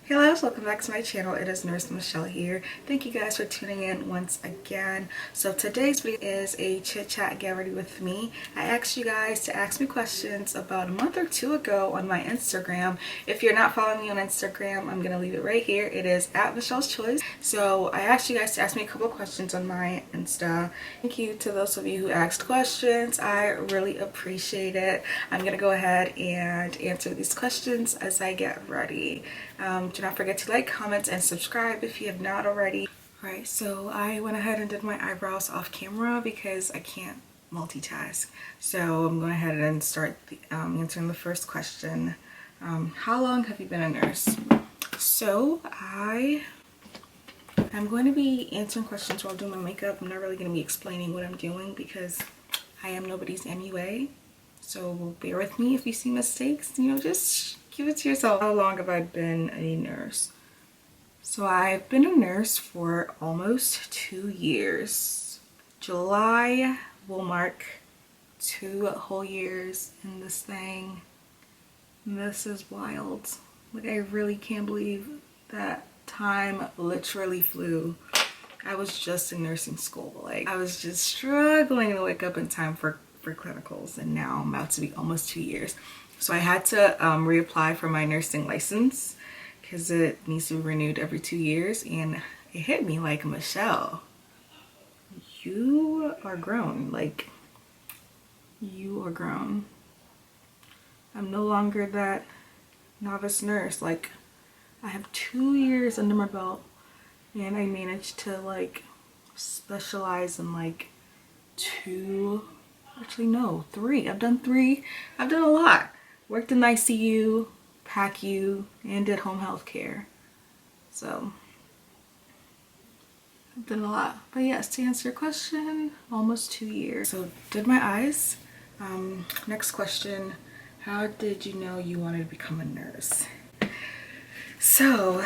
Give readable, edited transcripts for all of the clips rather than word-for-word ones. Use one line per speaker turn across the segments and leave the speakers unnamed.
Hey guys, welcome back to my channel. It is Nurse Michelle here. Thank you guys for tuning in once again. So today's video is a chit chat get ready with me. I asked you guys to ask me questions about a month or two ago on my Instagram. If you're not following me on Instagram, I'm gonna leave it right here. It is at Michelle's Choice. So I asked you guys to ask me a couple questions on my Insta. Thank you to those of you who asked questions. I really appreciate it. I'm gonna go ahead and answer these questions as I get ready. Do not forget to like, comment, and subscribe if you have not already. Alright, so I went ahead and did my eyebrows off camera because I can't multitask. So I'm going ahead and start answering the first question. How long have you been a nurse? So I'm going to be answering questions while doing my makeup. I'm not really going to be explaining what I'm doing because I am nobody's MUA. So bear with me if you see mistakes, just give it to yourself. How long have I been a nurse? So I've been a nurse for almost 2 years. July will mark 2 whole years in this thing. And this is wild. Like, I really can't believe that time literally flew. I was just in nursing school. Like, I was just struggling to wake up in time for clinicals, and now I'm about to be almost 2 years. So I had to reapply for my nursing license because it needs to be renewed every 2 years, and it hit me like, Michelle, you are grown. Like, you are grown. I'm no longer that novice nurse. Like, I have 2 years under my belt, and I managed to like specialize in like 2, actually no, 3. I've done 3. I've done a lot. Worked in ICU, PACU, and did home health care. So I've done a lot. But yes, to answer your question, almost 2 years. So did my eyes. Next question, how did you know you wanted to become a nurse? So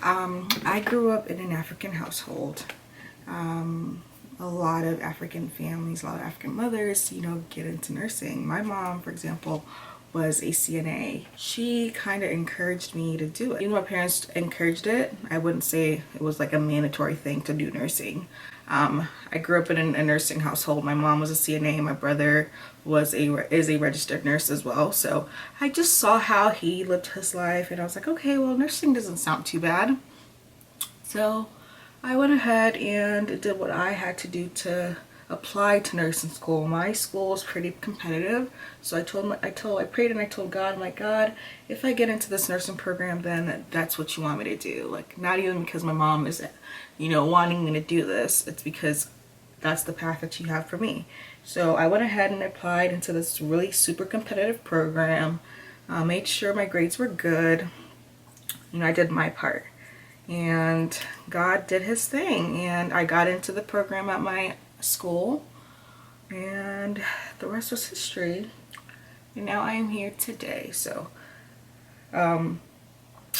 I grew up in an African household. A lot of African families, a lot of African mothers, get into nursing. My mom, for example, was a CNA. She kind of encouraged me to do it. Even though my parents encouraged it, I wouldn't say it was like a mandatory thing to do nursing. I grew up in a nursing household. My mom was a CNA. My brother is a registered nurse as well. So I just saw how he lived his life, and I was like, okay, well, nursing doesn't sound too bad. So I went ahead and did what I had to do to apply to nursing school. My school was pretty competitive, so I prayed and I told God, I'm like, God, if I get into this nursing program, then that's what you want me to do. Like, not even because my mom is, wanting me to do this. It's because that's the path that you have for me. So I went ahead and applied into this really super competitive program. Made sure my grades were good. I did my part. And God did his thing, and I got into the program at my school, and the rest was history. And now I am here today. So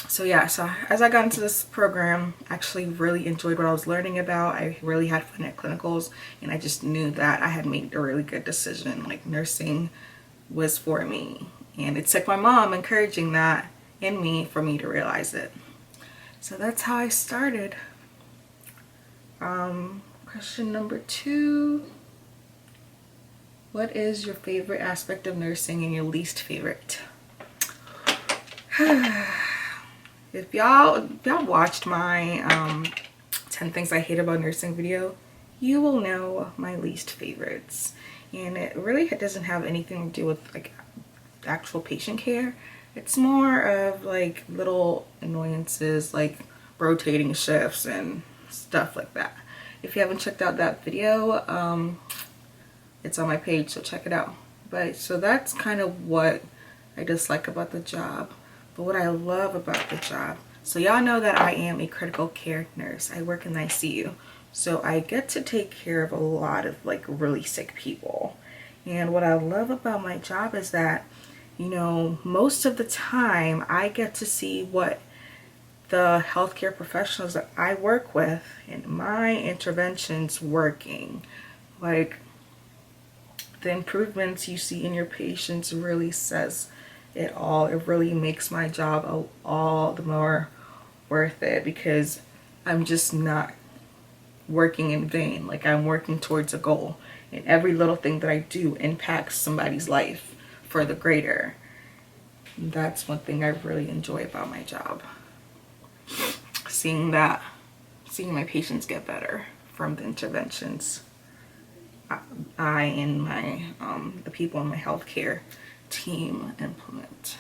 so as I got into this program, I actually really enjoyed what I was learning about. I really had fun at clinicals, and I just knew that I had made a really good decision. Like, nursing was for me, and it took my mom encouraging that in me for me to realize it. So that's how I started. Question number 2. What is your favorite aspect of nursing and your least favorite? If y'all watched my 10 things I hate about nursing video, you will know my least favorites. And it really doesn't have anything to do with like actual patient care. It's more of like little annoyances, like rotating shifts and stuff like that. If you haven't checked out that video, it's on my page, so check it out. But so that's kind of what I dislike about the job. But what I love about the job, so y'all know that I am a critical care nurse. I work in the ICU, so I get to take care of a lot of like really sick people. And what I love about my job is that, most of the time I get to see what the healthcare professionals that I work with and my interventions working. Like, the improvements you see in your patients really says it all. It really makes my job all the more worth it, because I'm just not working in vain. Like, I'm working towards a goal, and every little thing that I do impacts somebody's life for the greater. That's one thing I really enjoy about my job. Seeing my patients get better from the interventions I and my the people in my healthcare team implement.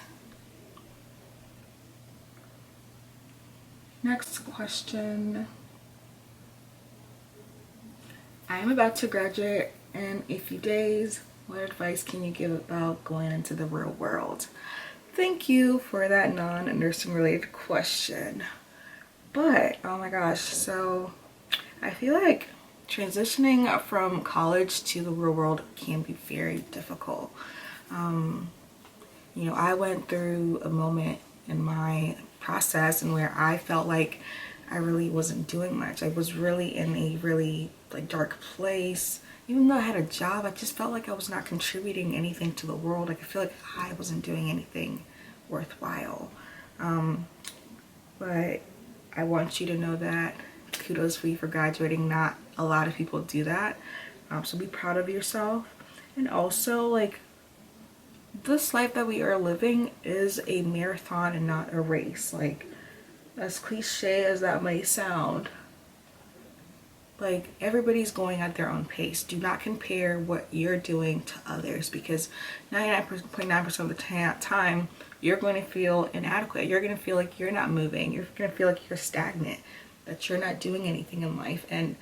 Next question. I am about to graduate in a few days. What advice can you give about going into the real world? Thank you for that non-nursing related question. But, oh my gosh, so I feel like transitioning from college to the real world can be very difficult. You know, I went through a moment in my process and where I felt like I really wasn't doing much. I was really in a really like dark place. Even though I had a job, I just felt like I was not contributing anything to the world. Like, I feel like I wasn't doing anything worthwhile. But I want you to know that kudos for you for graduating. Not a lot of people do that. So be proud of yourself. And also, like, this life that we are living is a marathon and not a race. Like, as cliche as that may sound, like, everybody's going at their own pace. Do not compare what you're doing to others, because 99.9% of the time you're going to feel inadequate. You're going to feel like you're not moving. You're going to feel like you're stagnant, that you're not doing anything in life, and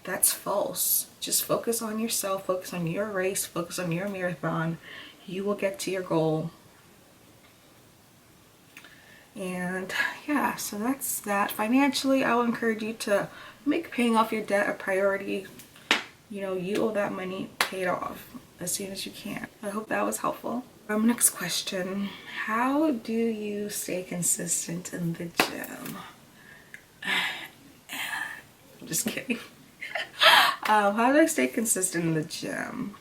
that's false. Just focus on yourself, focus on your race, focus on your marathon. You will get to your goal. And yeah, so that's that. Financially, I will encourage you to make paying off your debt a priority. You know, you owe that money, pay it off as soon as you can. I hope that was helpful. Next question. How do you stay consistent in the gym? I'm just kidding. How do I stay consistent in the gym?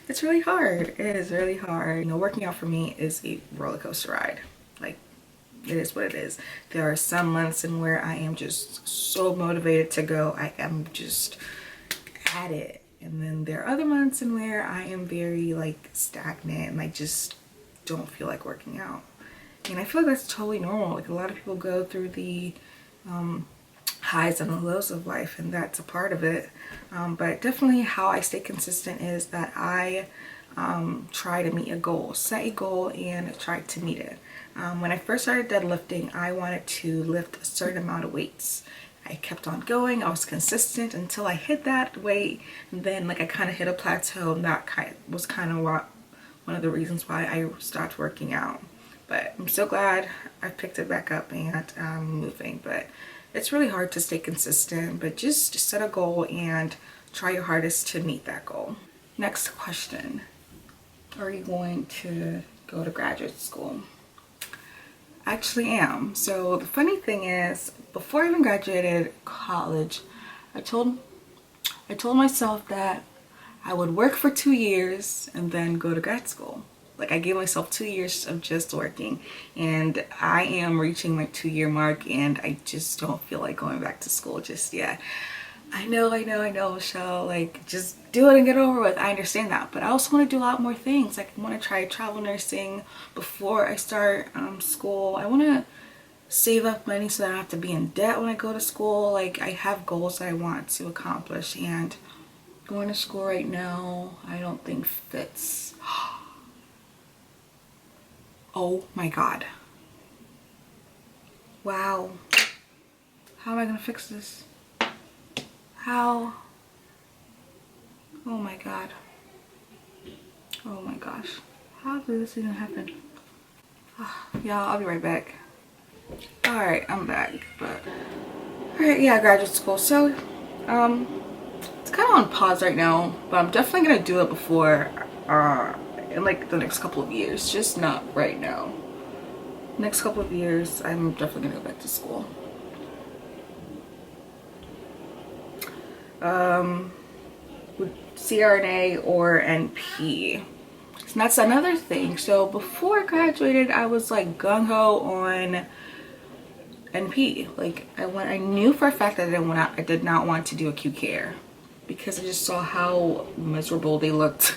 It's really hard. It is really hard. You know, working out for me is a roller coaster ride. Like, it is what it is. There are some months in where I am just so motivated to go. I am just at it. And then there are other months in where I am very like stagnant and I just don't feel like working out. And I feel like that's totally normal. Like, a lot of people go through the highs and the lows of life, and that's a part of it. But definitely how I stay consistent is that I try to meet a goal, set a goal and try to meet it. When I first started deadlifting, I wanted to lift a certain amount of weights. I kept on going. I was consistent until I hit that weight, and then like I kind of hit a plateau, and that was kind of one of the reasons why I stopped working out. But I'm so glad I picked it back up and I'm moving. But it's really hard to stay consistent, but just set a goal and try your hardest to meet that goal. Next question. Are you going to go to graduate school? I actually am. So the funny thing is, before I even graduated college, I told myself that I would work for 2 years and then go to grad school. Like, I gave myself 2 years of just working, and I am reaching my 2-year mark, and I just don't feel like going back to school just yet. I know, Michelle, like, just do it and get it over with. I understand that, but I also want to do a lot more things. Like, I want to try travel nursing before I start school. I want to save up money so that I don't have to be in debt when I go to school. Like, I have goals that I want to accomplish, and going to school right now, I don't think fits. Oh my God. Wow. How am I gonna fix this? How? Oh my God. Oh my gosh. How did this even happen? Y'all, I'll be right back. Alright, I'm back. But alright, yeah, graduate school. So, it's kind of on pause right now, but I'm definitely gonna do it before in like the next couple of years, just not right now. Next couple of years, I'm definitely gonna go back to school. With CRNA or NP. So that's another thing. So before I graduated, I was like gung-ho on NP. Like I knew for a fact that I did not want to do acute care because I just saw how miserable they looked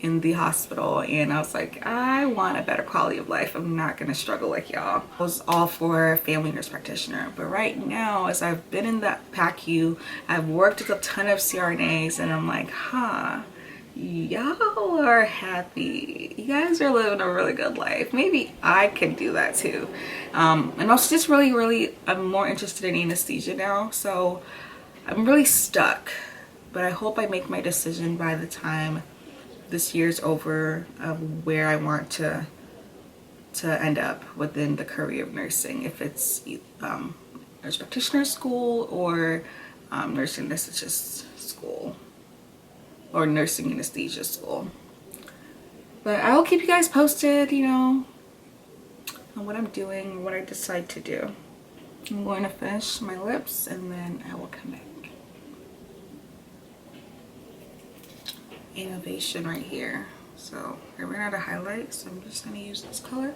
in the hospital, and I was like, I want a better quality of life. I'm not gonna struggle like y'all. I was all for family nurse practitioner, but right now, as I've been in that PACU, I've worked with a ton of CRNAs, and I'm like, y'all are happy. You guys are living a really good life. Maybe I could do that too. And also just really, I'm more interested in anesthesia now, so I'm really stuck, but I hope I make my decision by the time this year's over of where I want to end up within the career of nursing, if it's nurse practitioner school or nursing anesthetist school or nursing anesthesia school. But I will keep you guys posted, you know, on what I'm doing, what I decide to do. I'm going to finish my lips and then I will come back. Innovation right here. So I ran out of highlight, so I'm just going to use this color.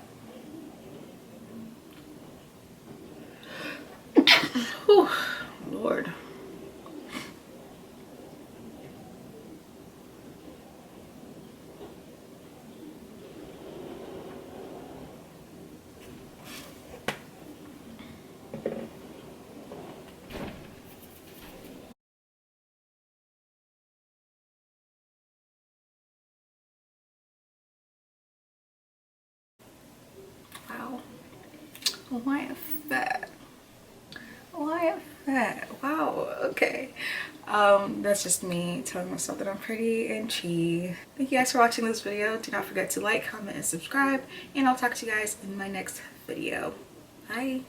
Whew, Lord. Wow. Why a fat? Why a fat? Wow. Okay. That's just me telling myself that I'm pretty and cheap. Thank you guys for watching this video. Do not forget to like, comment, and subscribe. And I'll talk to you guys in my next video. Bye.